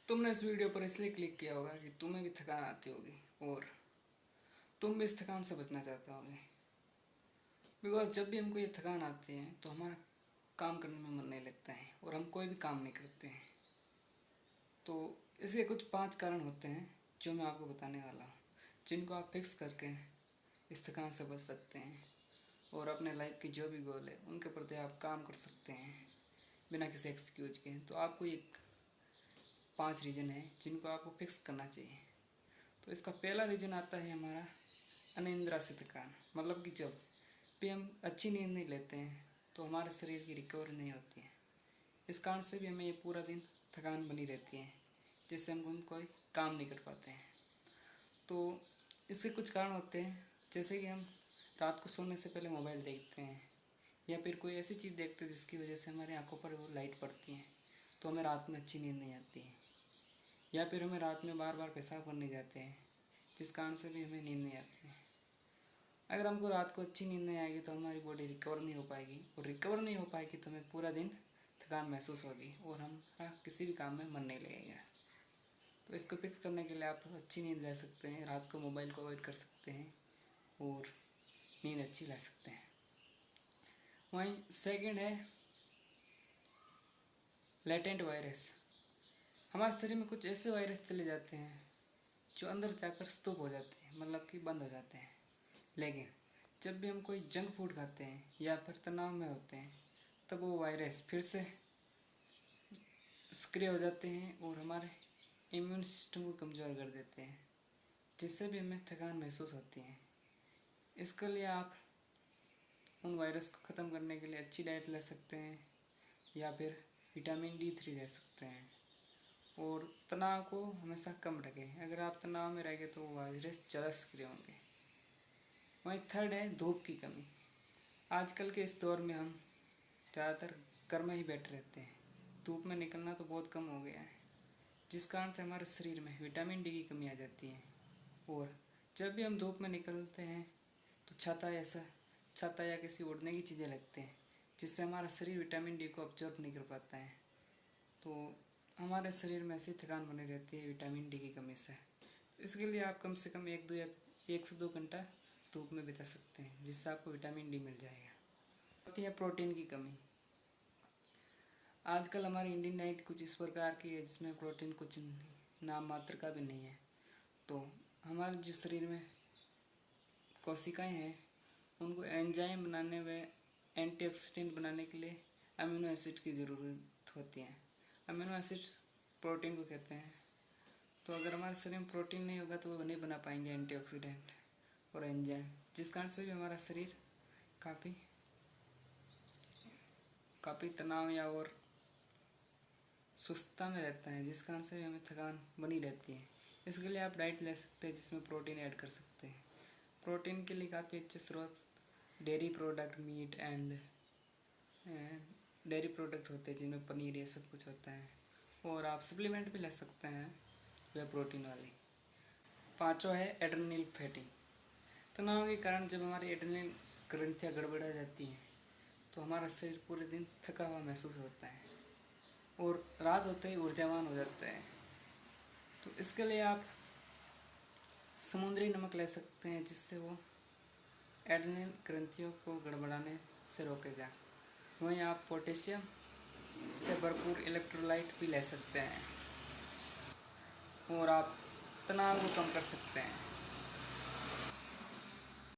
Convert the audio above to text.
तुमने इस वीडियो पर इसलिए क्लिक किया होगा कि तुम्हें भी थकान आती होगी और तुम भी इस थकान से बचना चाहते होगे। बिकॉज जब भी हमको ये थकान आती है तो हमारा काम करने में मन नहीं लगता है और हम कोई भी काम नहीं करते हैं। तो इसके कुछ 5 कारण होते हैं जो मैं आपको बताने वाला हूँ, जिनको आप फिक्स करके इस थकान से बच सकते हैं और अपने लाइफ की जो भी गोल है उनके प्रति आप काम कर सकते हैं बिना किसी एक्सक्यूज के। तो आपको ये 5 रीज़न है जिनको आपको फिक्स करना चाहिए। तो इसका पहला रीज़न आता है हमारा अनिद्रा से थकान। मतलब कि जब भी हम अच्छी नींद नहीं लेते हैं तो हमारे शरीर की रिकवरी नहीं होती है। इस कारण से भी हमें ये पूरा दिन थकान बनी रहती है, जिससे हम कोई काम नहीं कर पाते हैं। तो इसके कुछ कारण होते हैं, जैसे कि हम रात को सोने से पहले मोबाइल देखते हैं या फिर कोई ऐसी चीज़ देखते हैं जिसकी वजह से हमारी आंखों पर वो लाइट पड़ती है, तो हमें रात में अच्छी नींद नहीं आती है। या फिर हमें रात में बार बार पेशाब करने जाते हैं, जिस कारण से भी हमें नींद नहीं आती है। अगर हमको रात को अच्छी नींद नहीं आएगी तो हमारी बॉडी रिकवर नहीं हो पाएगी, और रिकवर नहीं हो पाएगी तो हमें पूरा दिन थकान महसूस होगी और हमारा किसी भी काम में मन नहीं लगेगा। तो इसको फिक्स करने के लिए आप अच्छी नींद ले सकते हैं, रात को मोबाइल को अवॉइड कर सकते हैं और नींद अच्छी ला सकते हैं। वहीं सेकंड है लेटेंट वायरस। हमारे शरीर में कुछ ऐसे वायरस चले जाते हैं जो अंदर जाकर स्तूप हो जाते हैं, मतलब कि बंद हो जाते हैं। लेकिन जब भी हम कोई जंक फूड खाते हैं या फिर तनाव में होते हैं तब वो वायरस फिर से सक्रिय हो जाते हैं और हमारे इम्यून सिस्टम को कमज़ोर कर देते हैं, जिससे भी हमें थकान महसूस होती है। इसके लिए आप उन वायरस को ख़त्म करने के लिए अच्छी डाइट ले सकते हैं या फिर विटामिन D3 ले सकते हैं और तनाव को हमेशा कम रखें। अगर आप तनाव में रहेंगे तो वायरस ज़्यादा सक्रिय होंगे। वहीं थर्ड है धूप की कमी। आजकल के इस दौर में हम ज़्यादातर घर में ही बैठे रहते हैं, धूप में निकलना तो बहुत कम हो गया है, जिस कारण से हमारे शरीर में विटामिन D की कमी आ जाती है। और जब भी हम धूप में निकलते हैं तो छाता या किसी ओढ़ने की चीज़ें लगते हैं, जिससे हमारा शरीर विटामिन D को ऑब्जर्व नहीं कर पाता है। तो हमारे शरीर में ऐसी थकान बनी रहती है विटामिन D की कमी से। इसके लिए आप कम से कम 1 से 2 घंटा धूप में बिता सकते हैं, जिससे आपको विटामिन D मिल जाएगा। होती है प्रोटीन की कमी। आजकल हमारी इंडियन डाइट कुछ इस प्रकार की है जिसमें प्रोटीन कुछ नाम मात्र का भी नहीं है। तो हमारे जो शरीर में कोशिकाएं हैं उनको एंजाइम बनाने व एंटीऑक्सीडेंट बनाने के लिए अमीनो एसिड की ज़रूरत होती है। अमीनो एसिड्स प्रोटीन को कहते हैं। तो अगर हमारे शरीर में प्रोटीन नहीं होगा तो वो नहीं बना पाएंगे एंटीऑक्सीडेंट और एंजाइम, जिस कारण से भी हमारा शरीर काफ़ी तनाव या और सुस्तता में रहता है, जिस कारण से भी हमें थकान बनी रहती है। इसके लिए आप डाइट ले सकते हैं जिसमें प्रोटीन ऐड कर सकते हैं। प्रोटीन के लिए काफ़ी अच्छे स्रोत dairy product, meat and dairy product होते हैं जिनमें पनीर ये सब कुछ होता है, और आप सप्लीमेंट भी ले सकते हैं वह प्रोटीन वाली। पाँचवा है एड्रेनल फैटिग। तनाव के कारण जब हमारी एड्रेनल ग्रंथियाँ गड़बड़ा जाती हैं तो हमारा शरीर पूरे दिन थका हुआ महसूस होता है और रात होते ही ऊर्जावान हो जाता है। तो इसके लिए आप समुद्री नमक ले सकते हैं, जिससे वो एड्रेनल ग्रंथियों को गड़बड़ाने से रोकेगा। वहीं आप पोटेशियम से भरपूर इलेक्ट्रोलाइट भी ले सकते हैं और आप तनाव को कम कर सकते हैं।